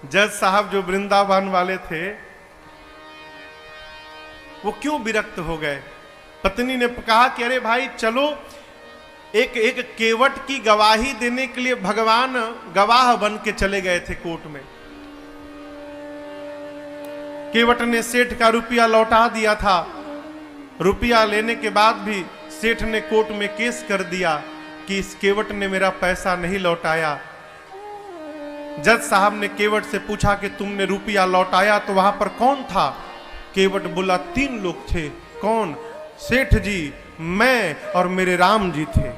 जज साहब जो वृंदावन वाले थे वो क्यों विरक्त हो गए? पत्नी ने कहा कि अरे भाई चलो, एक एक केवट की गवाही देने के लिए भगवान गवाह बन के चले गए थे कोर्ट में। केवट ने सेठ का रुपया लौटा दिया था। रुपया लेने के बाद भी सेठ ने कोर्ट में केस कर दिया कि इस केवट ने मेरा पैसा नहीं लौटाया। जज साहब ने केवट से पूछा कि तुमने रुपया लौटाया तो वहां पर कौन था? केवट बोला 3 लोग थे। कौन? सेठ जी, मैं और मेरे राम जी थे,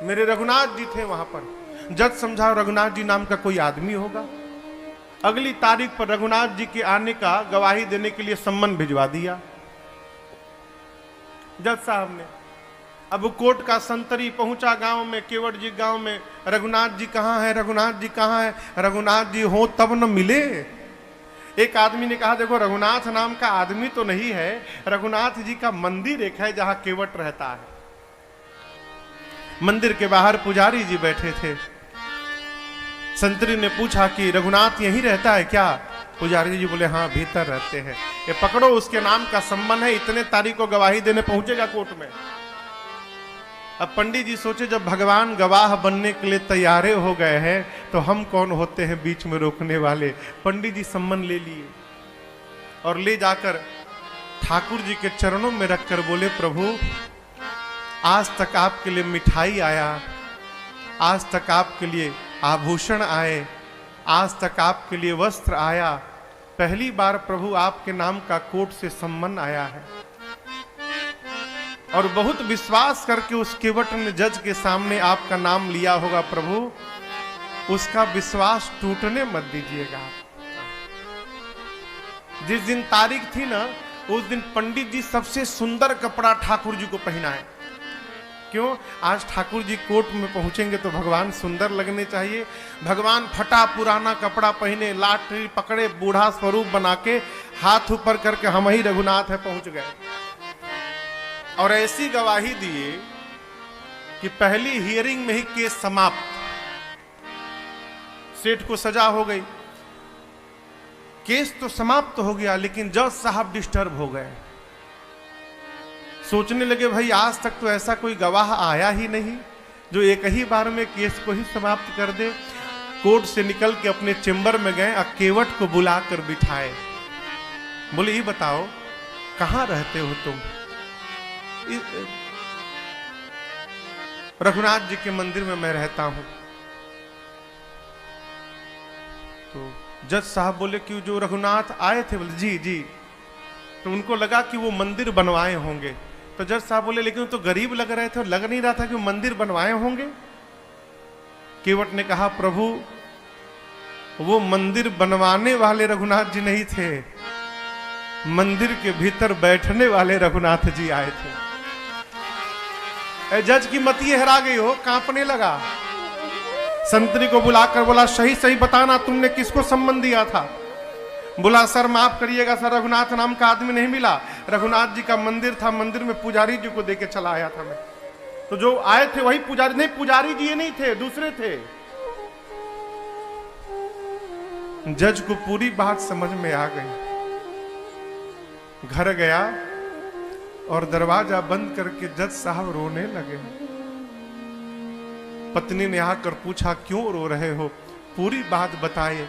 मेरे रघुनाथ जी थे वहां पर। जज समझा रघुनाथ जी नाम का कोई आदमी होगा। अगली तारीख पर रघुनाथ जी के आने का गवाही देने के लिए सम्मन भिजवा दिया जज साहब ने। अब कोर्ट का संतरी पहुंचा गांव में, केवट जी गांव में, रघुनाथ जी कहाँ है, रघुनाथ जी कहाँ है? रघुनाथ जी हो तब न मिले। एक आदमी ने कहा देखो रघुनाथ नाम का आदमी तो नहीं है, रघुनाथ जी का मंदिर एक है जहां केवट रहता है। मंदिर के बाहर पुजारी जी बैठे थे। संतरी ने पूछा कि रघुनाथ यहीं रहता है क्या? पुजारी जी बोले हाँ भीतर रहते हैं। ये पकड़ो, उसके नाम का सम्मान है, इतने तारीख को गवाही देने पहुंचेगा कोर्ट में। अब पंडित जी सोचे जब भगवान गवाह बनने के लिए तैयारे हो गए हैं तो हम कौन होते हैं बीच में रोकने वाले। पंडित जी सम्मन ले लिए और ले जाकर ठाकुर जी के चरणों में रखकर बोले प्रभु आज तक आपके लिए मिठाई आया, आज तक आपके लिए आभूषण आए, आज तक आपके लिए वस्त्र आया, पहली बार प्रभु आपके नाम का कोर्ट से सम्मन आया है। और बहुत विश्वास करके उस केवट ने जज के सामने आपका नाम लिया होगा प्रभु, उसका विश्वास टूटने मत दीजिएगा। जिस दिन तारीख थी ना उस दिन पंडित जी सबसे सुंदर कपड़ा ठाकुर जी को पहनाए। क्यों? आज ठाकुर जी कोर्ट में पहुंचेंगे तो भगवान सुंदर लगने चाहिए। भगवान फटा पुराना कपड़ा पहने, लाठी पकड़े, बूढ़ा स्वरूप बना के हाथ ऊपर करके हम ही रघुनाथ है पहुंच गए। और ऐसी गवाही दिए कि पहली हियरिंग में ही केस समाप्त। सेठ को सजा हो गई, केस तो समाप्त हो गया, लेकिन जज साहब डिस्टर्ब हो गए। सोचने लगे भाई आज तक तो ऐसा कोई गवाह आया ही नहीं जो एक ही बार में केस को ही समाप्त कर दे। कोर्ट से निकल के अपने चेंबर में गए, केवट को बुलाकर बिठाए। बोले ये बताओ कहां रहते हो तुम? रघुनाथ जी के मंदिर में मैं रहता हूं। तो जज साहब बोले कि जो रघुनाथ आए थे? बोले जी जी। तो उनको लगा कि वो मंदिर बनवाए होंगे। तो जज साहब बोले लेकिन तो गरीब लग रहे थे और लग नहीं रहा था कि वो मंदिर बनवाए होंगे। केवट ने कहा प्रभु वो मंदिर बनवाने वाले रघुनाथ जी नहीं थे, मंदिर के भीतर बैठने वाले रघुनाथ जी आए थे। जज की मति हरा गई हो, कांपने लगा। संतरी को बुलाकर बोला सही सही बताना तुमने किसको सम्मन दिया था? बोला सर माफ करिएगा सर, रघुनाथ नाम का आदमी नहीं मिला। रघुनाथ जी का मंदिर था, मंदिर में पुजारी जी को देके चला आया था मैं। तो जो आए थे वही पुजारी। नहीं, पुजारी जी ये नहीं थे, दूसरे थे। जज को पूरी बात समझ में आ गई। घर गया और दरवाजा बंद करके जज साहब रोने लगे। पत्नी ने आकर पूछा क्यों रो रहे हो? पूरी बात बताए।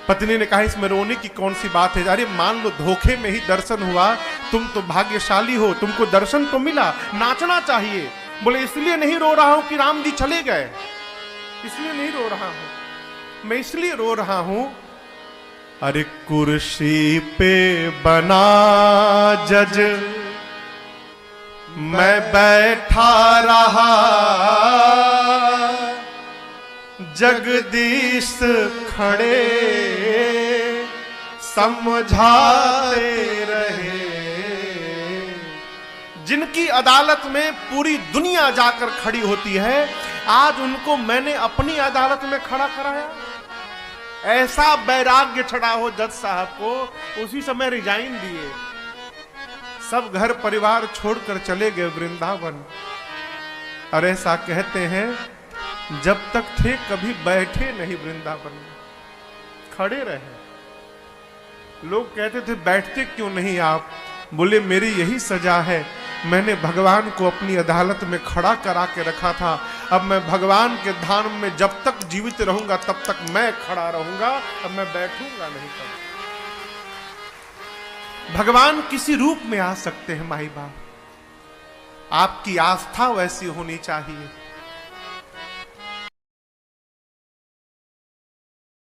पत्नी ने कहा इसमें रोने की कौन सी बात है? अरे मान लो धोखे में ही दर्शन हुआ, तुम तो भाग्यशाली हो, तुमको दर्शन तो मिला, नाचना चाहिए। बोले इसलिए नहीं रो रहा हूं कि राम जी चले गए, इसलिए नहीं रो रहा हूं। मैं इसलिए रो रहा हूं, अरे कुर्सी पे बना जज मैं बैठा रहा, जगदीश खड़े समझाते रहे। जिनकी अदालत में पूरी दुनिया जाकर खड़ी होती है, आज उनको मैंने अपनी अदालत में खड़ा कराया। ऐसा वैराग्य चढ़ा हो जज साहब को, उसी समय रिजाइन दिए, सब घर परिवार छोड़कर चले गए वृंदावन। और ऐसा कहते हैं जब तक थे कभी बैठे नहीं वृंदावन में, खड़े रहे। लोग कहते थे बैठते क्यों नहीं आप? बोले मेरी यही सजा है, मैंने भगवान को अपनी अदालत में खड़ा करा के रखा था, अब मैं भगवान के धाम में जब तक जीवित रहूंगा तब तक मैं खड़ा रहूंगा, अब मैं बैठूंगा नहीं। कभी भगवान किसी रूप में आ सकते हैं माई बाप, आपकी आस्था वैसी होनी चाहिए।